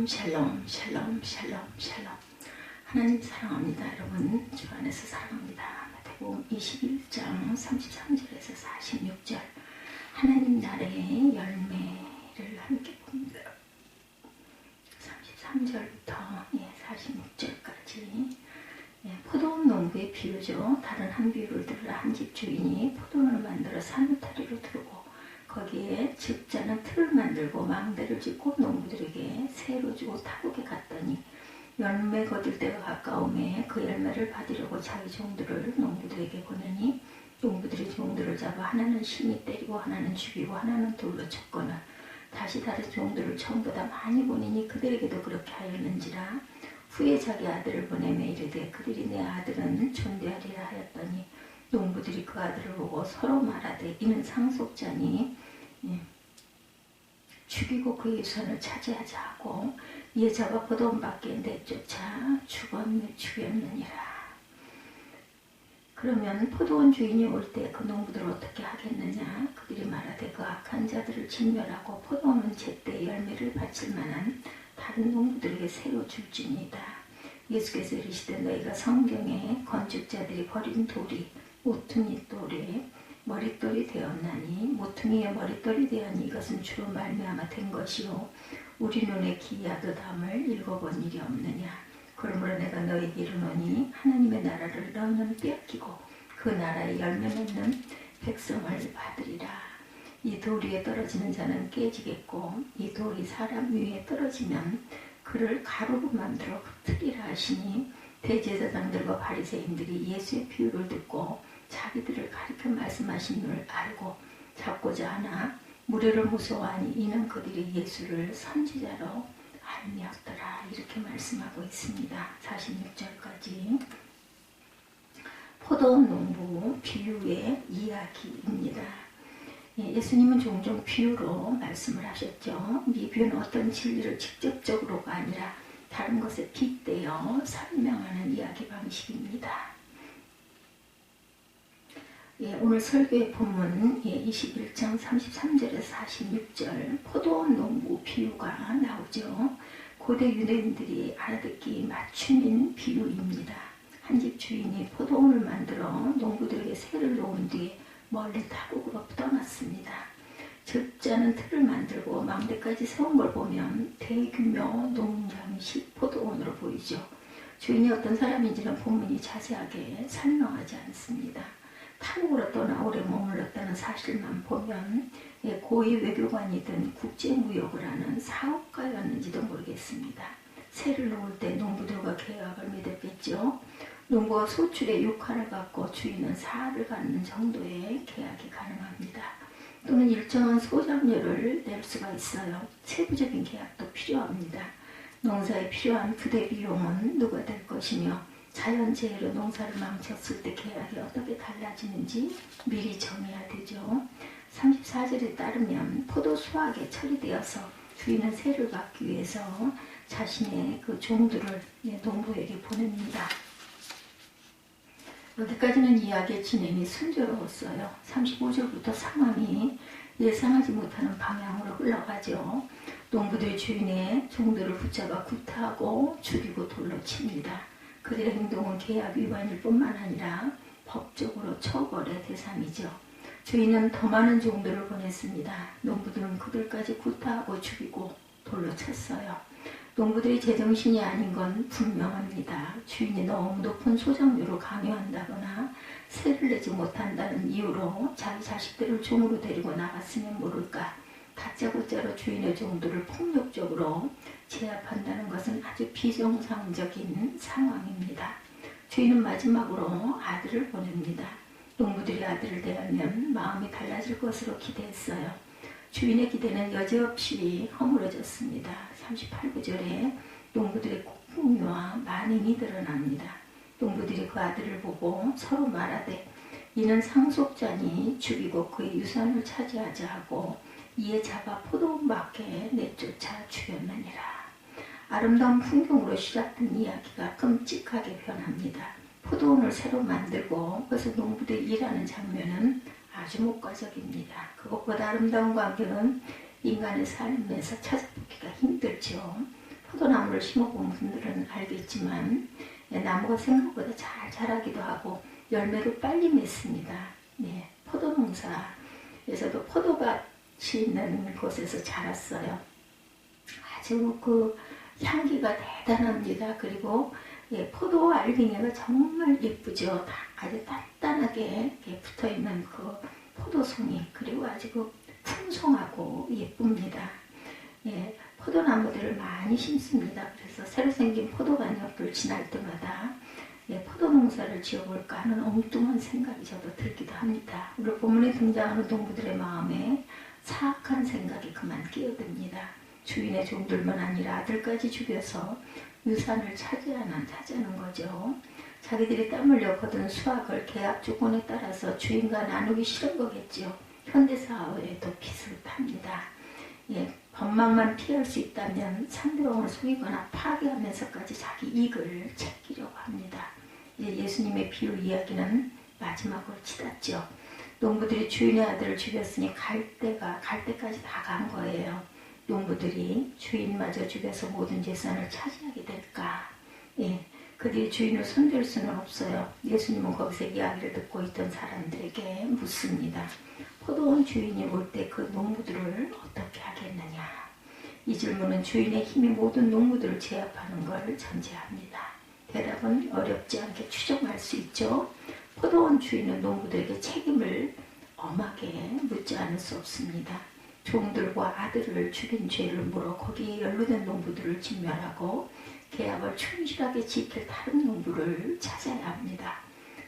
샬롬 샬롬 샬롬 샬롬. 하나님 사랑합니다. 여러분 주 안에서 사랑합니다. 마태복음 21장 33절에서 46절 하나님 나라의 열매를 함께 봅니다. 33절부터 46절까지 포도원 농부의 비유죠. 다른 한 비유를 들으라. 한 집 주인이 포도원을 만들어 산울타리로 두르고 거기에 집자는 틀을 만들고 망대를 짓고 농부들에게 새로 주고 타국에 갔더니 열매 거둘 때가 가까움에 그 열매를 받으려고 자기 종들을 농부들에게 보내니 농부들이 종들을 잡아 하나는 심히 때리고 하나는 죽이고 하나는 돌로 쳤거나 다시 다른 종들을 처음보다 많이 보내니 그들에게도 그렇게 하였는지라. 후에 자기 아들을 보내매 이르되 그들이 내 아들은 존대하리라 하였더니 농부들이 그 아들을 보고 서로 말하되 이는 상속자니 죽이고 그의 유산을 차지하자 하고 이에 잡아 포도원 밖에 내쫓아 죽였느니라. 그러면 포도원 주인이 올 때 그 농부들을 어떻게 하겠느냐. 그들이 말하되 그 악한 자들을 진멸하고 포도원은 제때 열매를 바칠 만한 다른 농부들에게 새로 줄지니이다. 예수께서 이르시되 너희가 성경에 건축자들이 버린 돌이 모퉁이 돌에 머릿돌이 되었나니 모퉁이에 머릿돌이 되었니 이것은 주로 말미암아 된 것이요 우리 눈에 기이하도담을 읽어본 일이 없느냐. 그러므로 내가 너희에게 이르노니 하나님의 나라를 너희는 빼앗기고 그 나라의 열매 맺는 백성을 받으리라. 이 돌 위에 떨어지는 자는 깨지겠고 이 돌이 사람 위에 떨어지면 그를 가루로 만들어 흩으리라 하시니 대제사장들과 바리새인들이 예수의 비유를 듣고 자기들을 가리켜 말씀하신 줄 알고 잡고자 하나 무례를 무서워하니 이는 그들이 예수를 선지자로 알미었더라. 이렇게 말씀하고 있습니다. 46절까지 포도원 농부 비유의 이야기입니다. 예수님은 종종 비유로 말씀을 하셨죠. 이 비유는 어떤 진리를 직접적으로가 아니라 다른 것에 빗대어 설명하는 이야기 방식입니다. 오늘 설교의 본문 21장 33절에서 46절 포도원 농부 비유가 나오죠. 고대 유대인들이 알아듣기 맞춤인 비유입니다. 한 집 주인이 포도원을 만들어 농부들에게 새를 놓은 뒤에 멀리 타국으로 떠났습니다. 적자는 틀을 만들고 망대까지 세운 걸 보면 대규모 농장식 포도원으로 보이죠. 주인이 어떤 사람인지는 본문이 자세하게 설명하지 않습니다. 타국으로 떠나 오래 머물렀다는 사실만 보면 고위 외교관이든 국제무역을 하는 사업가였는지도 모르겠습니다. 새를 놓을 때 농부들과 계약을 맺었겠죠. 농부가 소출의 6화를 갖고 주인은 4화를 갖는 정도의 계약이 가능합니다. 또는 일정한 소장료를 낼 수가 있어요. 세부적인 계약도 필요합니다. 농사에 필요한 부대 비용은 누가 될 것이며 자연재해로 농사를 망쳤을 때 계약이 어떻게 달라지는지 미리 정해야 되죠. 34절에 따르면 포도 수확에 처리되어서 주인은 새를 받기 위해서 자신의 그 종들을 농부에게 보냅니다. 여기까지는 이야기의 진행이 순조로웠어요. 35절부터 상황이 예상하지 못하는 방향으로 흘러가죠. 농부들이 주인의 종들을 붙잡아 구타하고 죽이고 돌로 칩니다. 그들의 행동은 계약 위반일 뿐만 아니라 법적으로 처벌의 대상이죠. 주인은 더 많은 종들을 보냈습니다. 농부들은 그들까지 구타하고 죽이고 돌로 쳤어요. 농부들이 제정신이 아닌 건 분명합니다. 주인이 너무 높은 소장료를 강요한다거나 세를 내지 못한다는 이유로 자기 자식들을 종으로 데리고 나갔으면 모를까. 다짜고짜로 주인의 종들을 폭력적으로 제압한다는 것은 아주 비정상적인 상황입니다. 주인은 마지막으로 아들을 보냅니다. 농부들이 아들을 대하면 마음이 달라질 것으로 기대했어요. 주인의 기대는 여지없이 허물어졌습니다. 38구절에 농부들의 폭력과 만행이 드러납니다. 농부들이 그 아들을 보고 서로 말하되 이는 상속자니 죽이고 그의 유산을 차지하자 하고 이에 잡아 포도원 밖에 내쫓아 죽였느니라. 아름다운 풍경으로 시작된 이야기가 끔찍하게 변합니다. 포도원을 새로 만들고 그래서 농부들이 일하는 장면은 아주 목가적입니다. 그것보다 아름다운 광경은 인간의 삶에서 찾아보기가 힘들죠. 포도나무를 심어본 분들은 알겠지만 나무가 생각보다 잘 자라기도 하고 열매도 빨리 맺습니다. 네, 포도농사에서도 포도밭이 있는 곳에서 자랐어요. 아주 그 향기가 대단합니다. 그리고 포도 알갱이가 정말 예쁘죠. 아주 단단하게 붙어있는 그 포도송이, 그리고 아주 그 풍성하고 예쁩니다. 포도나무들을 많이 심습니다. 그래서 새로 생긴 포도관 옆을 지날 때마다 포도 농사를 지어볼까 하는 엉뚱한 생각이 저도 들기도 합니다. 오늘 본문에 등장하는 농부들의 마음에 사악한 생각이 그만 끼어듭니다. 주인의 종들만 아니라 아들까지 죽여서 유산을 차지하는 거죠. 자기들이 땀 흘려 거둔 수확을 계약 조건에 따라서 주인과 나누기 싫은 거겠죠. 현대사회에도 비슷합니다. 법망만 피할 수 있다면 상대방을 속이거나 파괴하면서까지 자기 이익을 챙기려고 합니다. 예수님의 비유 이야기는 마지막으로 치닫죠. 농부들이 주인의 아들을 죽였으니 갈 때까지 다 간 거예요. 농부들이 주인마저 죽여서 모든 재산을 차지하게 될까? 그들이 주인을 손댈 수는 없어요. 예수님은 거기서 이야기를 듣고 있던 사람들에게 묻습니다. 포도원 주인이 올 때 그 농부들을 어떻게 하겠느냐? 이 질문은 주인의 힘이 모든 농부들을 제압하는 걸 전제합니다. 대답은 어렵지 않게 추정할 수 있죠. 포도원 주인은 농부들에게 책임을 엄하게 묻지 않을 수 없습니다. 종들과 아들을 죽인 죄를 물어 거기에 연루된 농부들을 진멸하고 계약을 충실하게 지킬 다른 농부를 찾아야 합니다.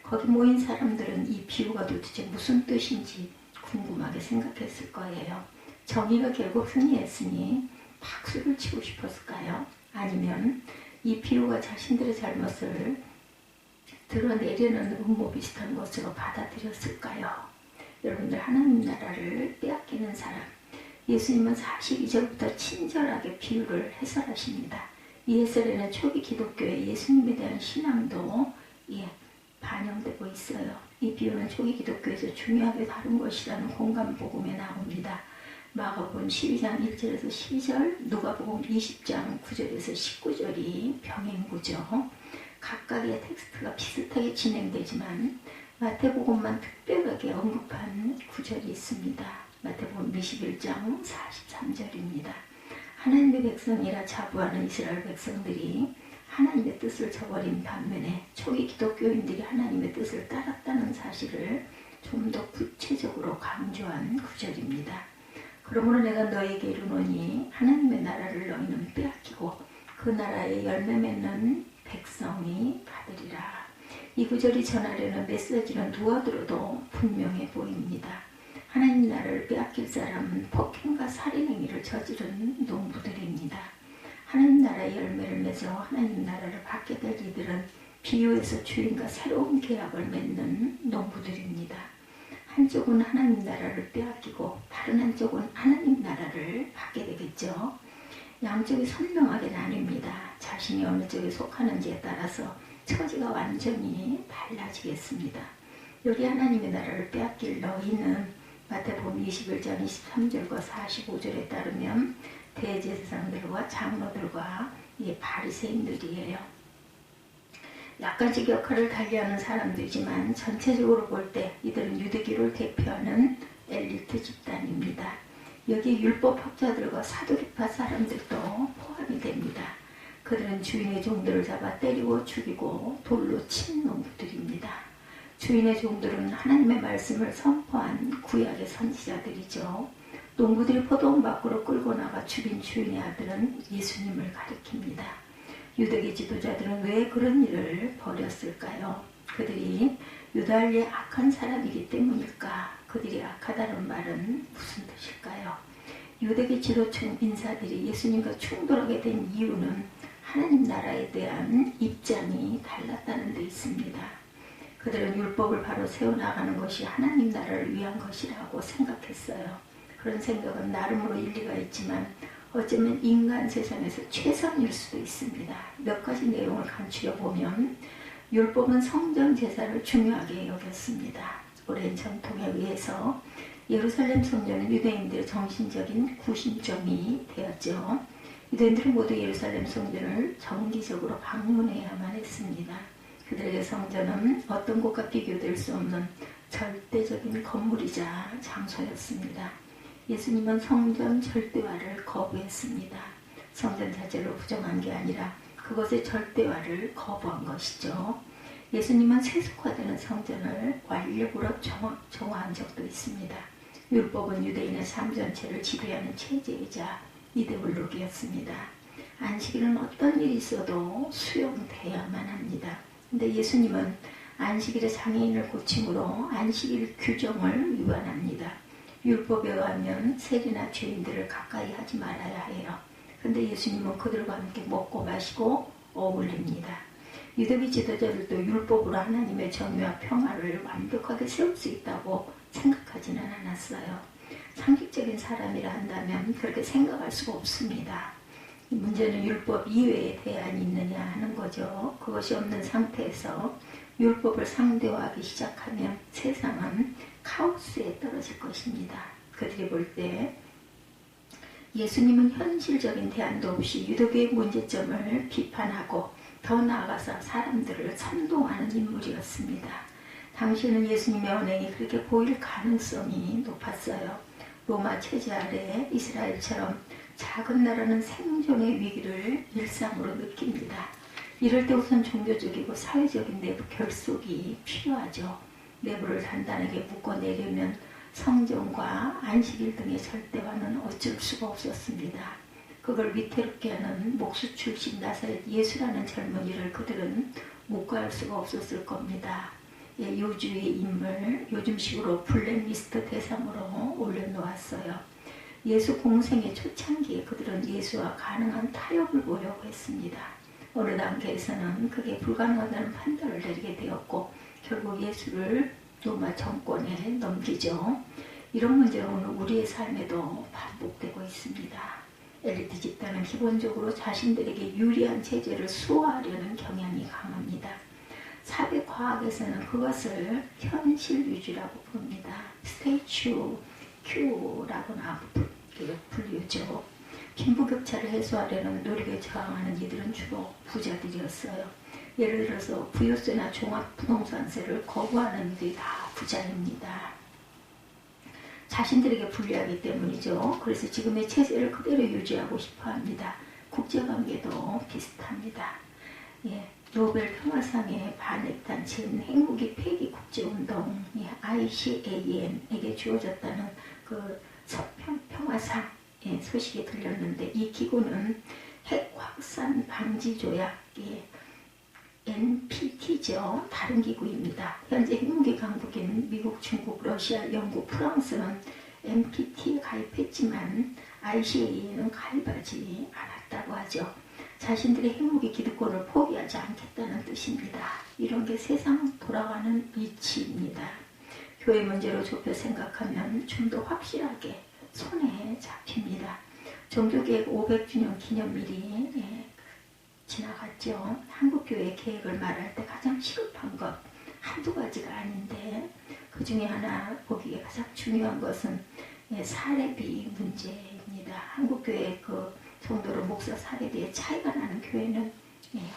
거기 모인 사람들은 이 비유가 도대체 무슨 뜻인지 궁금하게 생각했을 거예요. 정의가 결국 승리했으니 박수를 치고 싶었을까요? 아니면 이 비유가 자신들의 잘못을 드러내려는 음모 비슷한 것으로 받아들였을까요? 여러분들, 하나님 나라를 빼앗기는 사람, 예수님은 42절부터 친절하게 비유를 해설하십니다. 이 해설에는 초기 기독교의 예수님에 대한 신앙도 반영되고 있어요. 이 비유는 초기 기독교에서 중요하게 다룬 것이라는 공감복음에 나옵니다. 마가복음 12장 1절에서 12절, 누가복음 20장 9절에서 19절이 병행구죠. 각각의 텍스트가 비슷하게 진행되지만 마태복음만 특별하게 언급한 구절이 있습니다. 마태복음 21장 43절입니다. 하나님의 백성이라 자부하는 이스라엘 백성들이 하나님의 뜻을 저버린 반면에 초기 기독교인들이 하나님의 뜻을 따랐다는 사실을 좀 더 구체적으로 강조한 구절입니다. 그러므로 내가 너에게 이르노니 하나님의 나라를 너희는 빼앗기고 그 나라의 열매 맺는 백성이 받으리라. 이 구절이 전하려는 메시지는 누가 들어도 분명해 보입니다. 하나님 나라를 빼앗길 사람은 폭행과 살인행위를 저지른 농부들입니다. 하나님 나라의 열매를 맺어 하나님 나라를 받게 될 이들은 비유에서 주인과 새로운 계약을 맺는 농부들입니다. 한쪽은 하나님 나라를 빼앗기고 다른 한쪽은 하나님 나라를 받게 되겠죠. 양쪽이 선명하게 나뉩니다. 자신이 어느 쪽에 속하는지에 따라서 처지가 완전히 달라지겠습니다. 여기 하나님의 나라를 빼앗길 너희는 마태복음 21장 23절과 45절에 따르면 대제사장들과 장로들과 바리새인들이에요. 약간씩 역할을 달리하는 사람들이지만 전체적으로 볼 때 이들은 유대교를 대표하는 엘리트 집단입니다. 여기 율법학자들과 사두개파 사람들도 포함이 됩니다. 그들은 주인의 종들을 잡아 때리고 죽이고 돌로 친 농부들입니다. 주인의 종들은 하나님의 말씀을 선포한 구약의 선지자들이죠. 농부들이 포도원 밖으로 끌고 나가 죽인 주인의 아들은 예수님을 가리킵니다. 유대계 지도자들은 왜 그런 일을 벌였을까요? 그들이 유달리의 악한 사람이기 때문일까? 그들이 악하다는 말은 무슨 뜻일까요? 유대계 지도층 인사들이 예수님과 충돌하게 된 이유는 하나님 나라에 대한 입장이 달랐다는 데 있습니다. 그들은 율법을 바로 세워나가는 것이 하나님 나라를 위한 것이라고 생각했어요. 그런 생각은 나름으로 일리가 있지만 어쩌면 인간 세상에서 최선일 수도 있습니다. 몇 가지 내용을 간추려 보면 율법은 성전 제사를 중요하게 여겼습니다. 오랜 전통에 의해서 예루살렘 성전은 유대인들의 정신적인 구심점이 되었죠. 유대인들은 모두 예루살렘 성전을 정기적으로 방문해야만 했습니다. 그들에게 성전은 어떤 곳과 비교될 수 없는 절대적인 건물이자 장소였습니다. 예수님은 성전 절대화를 거부했습니다. 성전 자체를 부정한 게 아니라 그것의 절대화를 거부한 것이죠. 예수님은 세속화되는 성전을 완력으로 정화한 적도 있습니다. 율법은 유대인의 삶 전체를 지배하는 체제이자 이데올로기였습니다. 안식일은 어떤 일이 있어도 수용돼야만 합니다. 근데 예수님은 안식일에 장애인을 고침으로 안식일 규정을 위반합니다. 율법에 의하면 세리나 죄인들을 가까이 하지 말아야 해요. 근데 예수님은 그들과 함께 먹고 마시고 어울립니다. 유대비 지도자들도 율법으로 하나님의 정의와 평화를 완벽하게 세울 수 있다고 생각하지는 않았어요. 상식적인 사람이라 한다면 그렇게 생각할 수가 없습니다. 문제는 율법 이외에 대안이 있느냐 하는 거죠. 그것이 없는 상태에서 율법을 상대화하기 시작하면 세상은 카오스에 떨어질 것입니다. 그들이 볼 때 예수님은 현실적인 대안도 없이 유대교의 문제점을 비판하고 더 나아가서 사람들을 선동하는 인물이었습니다. 당시에는 예수님의 언행이 그렇게 보일 가능성이 높았어요. 로마 체제 아래 이스라엘처럼 작은 나라는 생존의 위기를 일상으로 느낍니다. 이럴 때 우선 종교적이고 사회적인 내부 결속이 필요하죠. 내부를 단단하게 묶어내려면 성전과 안식일 등의 절대화는 어쩔 수가 없었습니다. 그걸 위태롭게 하는 목수 출신 나사렛 예수라는 젊은이를 그들은 묵과할 수가 없었을 겁니다. 예, 요주의 인물, 요즘식으로 블랙리스트 대상으로 올려놓았어요. 예수 공생의 초창기에 그들은 예수와 가능한 타협을 보려고 했습니다. 어느 단계에서는 그게 불가능하다는 판단을 내리게 되었고 결국 예수를 로마 정권에 넘기죠. 이런 문제는 오늘 우리의 삶에도 반복되고 있습니다. 엘리트 집단은 기본적으로 자신들에게 유리한 체제를 수호하려는 경향이 강합니다. 사회과학에서는 그것을 현실유지라고 부릅니다. 스테이츄 큐라고나 불리죠. 빈부격차를 해소하려는 노력에 저항하는 이들은 주로 부자들이었어요. 예를 들어서 부유세나 종합부동산세를 거부하는 이들이 다 부자입니다. 자신들에게 불리하기 때문이죠. 그래서 지금의 체제를 그대로 유지하고 싶어합니다. 국제관계도 비슷합니다. 예, 노벨 평화상의 반핵단체인 핵무기 폐기 국제운동 ICAN에게 주어졌다는 그 평화상 소식이 들렸는데 이 기구는 핵 확산 방지 조약의 NPT죠. 다른 기구입니다. 현재 핵무기 강국인 미국, 중국, 러시아, 영국, 프랑스는 NPT에 가입했지만 ICAN은 가입하지 않았다고 하죠. 자신들의 핵무기 기득권을 포기하지 않겠다는 뜻입니다. 이런 게 세상 돌아가는 이치입니다. 교회 문제로 좁혀 생각하면 좀 더 확실하게 손에 잡힙니다. 종교개혁 500주년 기념일이 지나갔죠. 한국교회 계획을 말할 때 가장 시급한 것 한두 가지가 아닌데 그 중에 하나 보기에 가장 중요한 것은 사례비 문제입니다. 한국교회 그 정도로 목사 사례비에 차이가 나는 교회는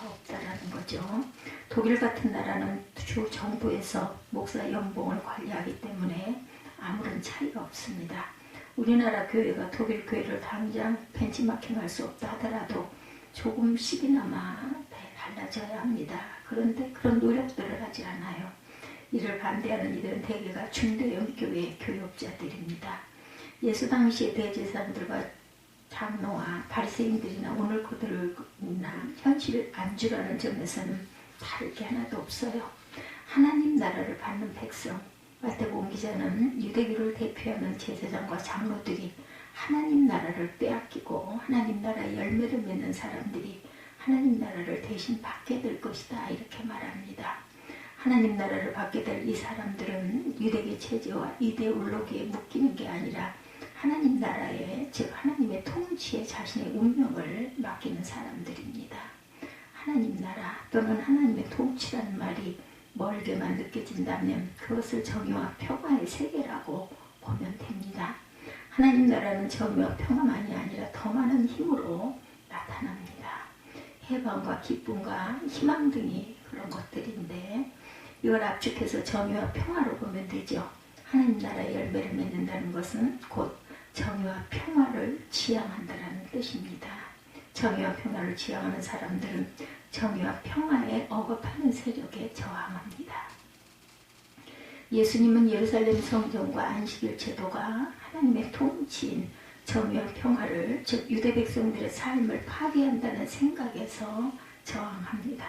없다라는 거죠. 독일 같은 나라는 주 정부에서 목사 연봉을 관리하기 때문에 아무런 차이가 없습니다. 우리나라 교회가 독일 교회를 당장 벤치마킹할 수 없다 하더라도 조금씩이나마 달라져야 합니다. 그런데 그런 노력들을 하지 않아요. 이를 반대하는 이들은 대개가 중대형 교회 교역자들입니다. 예수 당시의 대제사장들과 장로와 바리새인들이나 오늘 그들이나 현실을 안주라는 점에서는 다를 게 하나도 없어요. 하나님 나라를 받는 백성, 마태복음 기자는 유대교를 대표하는 제사장과 장로들이 하나님 나라를 빼앗기고 하나님 나라의 열매를 맺는 사람들이 하나님 나라를 대신 받게 될 것이다 이렇게 말합니다. 하나님 나라를 받게 될 이 사람들은 유대교 체제와 이데올로기에 묶이는 게 아니라 하나님 나라에, 즉 하나님의 통치에 자신의 운명을 맡기는 사람들입니다. 하나님 나라 또는 하나님의 통치라는 말이 멀게만 느껴진다면 그것을 정의와 평화의 세계라고 보면 됩니다. 하나님 나라는 정의와 평화만이 아니라 더 많은 힘으로 해방과 기쁨과 희망 등이 그런 것들인데 이걸 압축해서 정의와 평화로 보면 되죠. 하나님 나라의 열매를 맺는다는 것은 곧 정의와 평화를 지향한다는 뜻입니다. 정의와 평화를 지향하는 사람들은 정의와 평화에 억압하는 세력에 저항합니다. 예수님은 예루살렘 성전과 안식일 제도가 하나님의 통치인 정의와 평화를, 즉 유대 백성들의 삶을 파괴한다는 생각에서 저항합니다.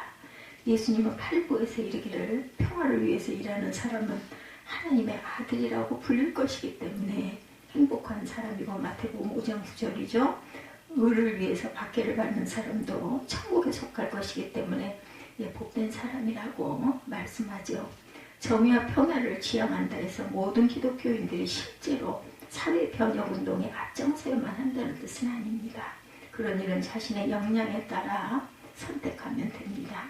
예수님은 팔부에서 이르기를 평화를 위해서 일하는 사람은 하나님의 아들이라고 불릴 것이기 때문에 행복한 사람이고, 마태복음 5장 9절이죠. 의를 위해서 박해를 받는 사람도 천국에 속할 것이기 때문에 복된 사람이라고 말씀하죠. 정의와 평화를 지향한다 해서 모든 기독교인들이 실제로 사회 변혁 운동에 앞장서야만 한다는 뜻은 아닙니다. 그런 일은 자신의 역량에 따라 선택하면 됩니다.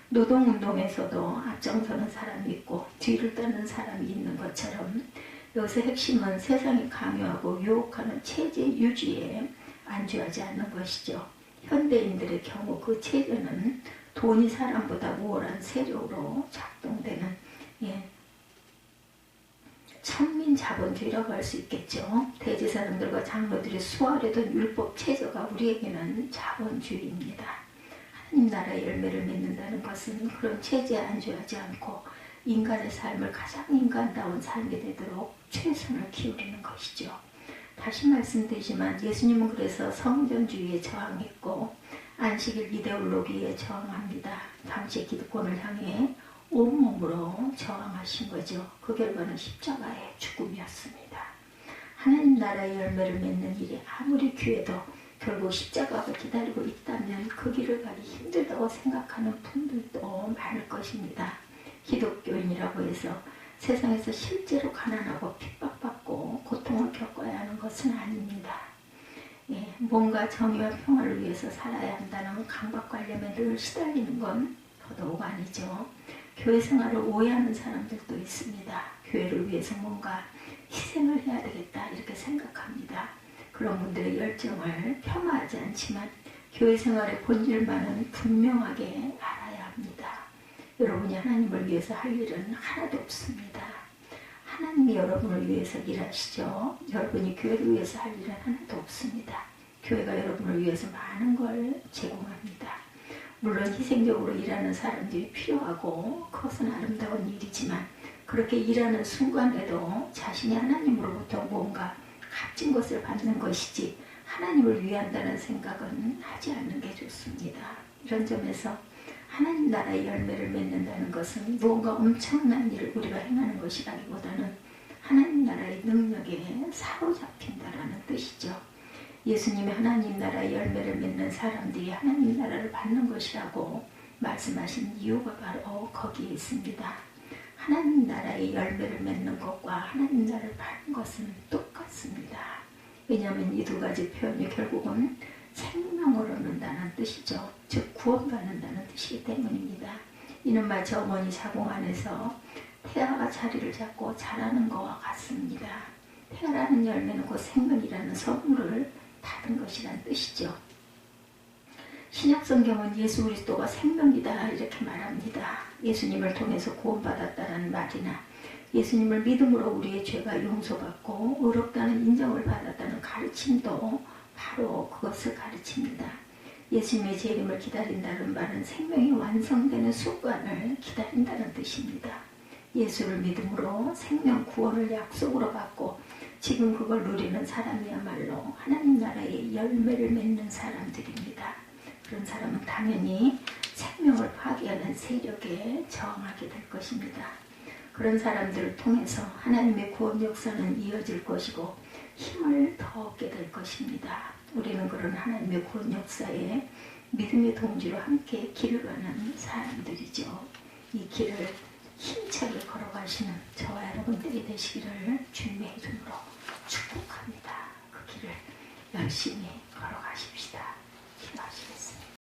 노동운동에서도 앞장서는 사람이 있고 뒤를 따는 사람이 있는 것처럼 여기서 핵심은 세상이 강요하고 유혹하는 체제 유지에 안주하지 않는 것이죠. 현대인들의 경우 그 체제는 돈이 사람보다 우월한 세력으로 작동되는 천민 자본주의라고 할 수 있겠죠. 대제사장들과 장로들이 수월하던 율법 체제가 우리에게는 자본주의입니다. 하나님 나라의 열매를 맺는다는 것은 그런 체제에 안주하지 않고 인간의 삶을 가장 인간다운 삶이 되도록 최선을 기울이는 것이죠. 다시 말씀드리지만 예수님은 그래서 성전주의에 저항했고 안식일 이데올로기에 저항합니다. 당시 기득권을 향해 온몸으로 저항하신 거죠. 그 결과는 십자가의 죽음이었습니다. 하나님 나라의 열매를 맺는 일이 아무리 귀해도 결국 십자가가 기다리고 있다면 그 길을 가기 힘들다고 생각하는 분들도 많을 것입니다. 기독교인이라고 해서 세상에서 실제로 가난하고 핍박받고 고통을 겪어야 하는 것은 아닙니다. 뭔가 정의와 평화를 위해서 살아야 한다는 강박관념에 늘 시달리는 건 더더욱 아니죠. 교회 생활을 오해하는 사람들도 있습니다. 교회를 위해서 뭔가 희생을 해야 되겠다 이렇게 생각합니다. 그런 분들의 열정을 폄하하지 않지만 교회 생활의 본질만은 분명하게 알아야 합니다. 여러분이 하나님을 위해서 할 일은 하나도 없습니다. 하나님이 여러분을 위해서 일하시죠. 여러분이 교회를 위해서 할 일은 하나도 없습니다. 교회가 여러분을 위해서 많은 걸 제공합니다. 물론 희생적으로 일하는 사람들이 필요하고 그것은 아름다운 일이지만 그렇게 일하는 순간에도 자신이 하나님으로부터 뭔가 값진 것을 받는 것이지 하나님을 위한다는 생각은 하지 않는 게 좋습니다. 이런 점에서 하나님 나라의 열매를 맺는다는 것은 무언가 엄청난 일을 우리가 행하는 것이라기보다는 하나님 나라의 능력에 사로잡힌다라는 뜻이죠. 예수님이 하나님 나라의 열매를 맺는 사람들이 하나님 나라를 받는 것이라고 말씀하신 이유가 바로 거기에 있습니다. 하나님 나라의 열매를 맺는 것과 하나님 나라를 받는 것은 똑같습니다. 왜냐하면 이 두 가지 표현이 결국은 생명을 얻는다는 뜻이죠. 즉 구원받는다는 뜻이기 때문입니다. 이는 마치 어머니 자궁 안에서 태아가 자리를 잡고 자라는 것과 같습니다. 태아라는 열매는 곧 생명이라는 선물을 받은 것이란 뜻이죠. 신약성경은 예수 그리스도가 생명이다 이렇게 말합니다. 예수님을 통해서 구원받았다는 말이나 예수님을 믿음으로 우리의 죄가 용서받고 의롭다는 인정을 받았다는 가르침도 바로 그것을 가르칩니다. 예수님의 재림을 기다린다는 말은 생명이 완성되는 순간을 기다린다는 뜻입니다. 예수를 믿음으로 생명 구원을 약속으로 받고 지금 그걸 누리는 사람이야말로 하나님 나라의 열매를 맺는 사람들입니다. 그런 사람은 당연히 생명을 파괴하는 세력에 저항하게 될 것입니다. 그런 사람들을 통해서 하나님의 구원 역사는 이어질 것이고 힘을 더 얻게 될 것입니다. 우리는 그런 하나님의 구원 역사에 믿음의 동지로 함께 길을 가는 사람들이죠. 이 길을 힘차게 걸어가시는 저와 여러분들이 되시기를 주님의 이름으로 축복합니다. 그 길을 열심히 걸어가십시다.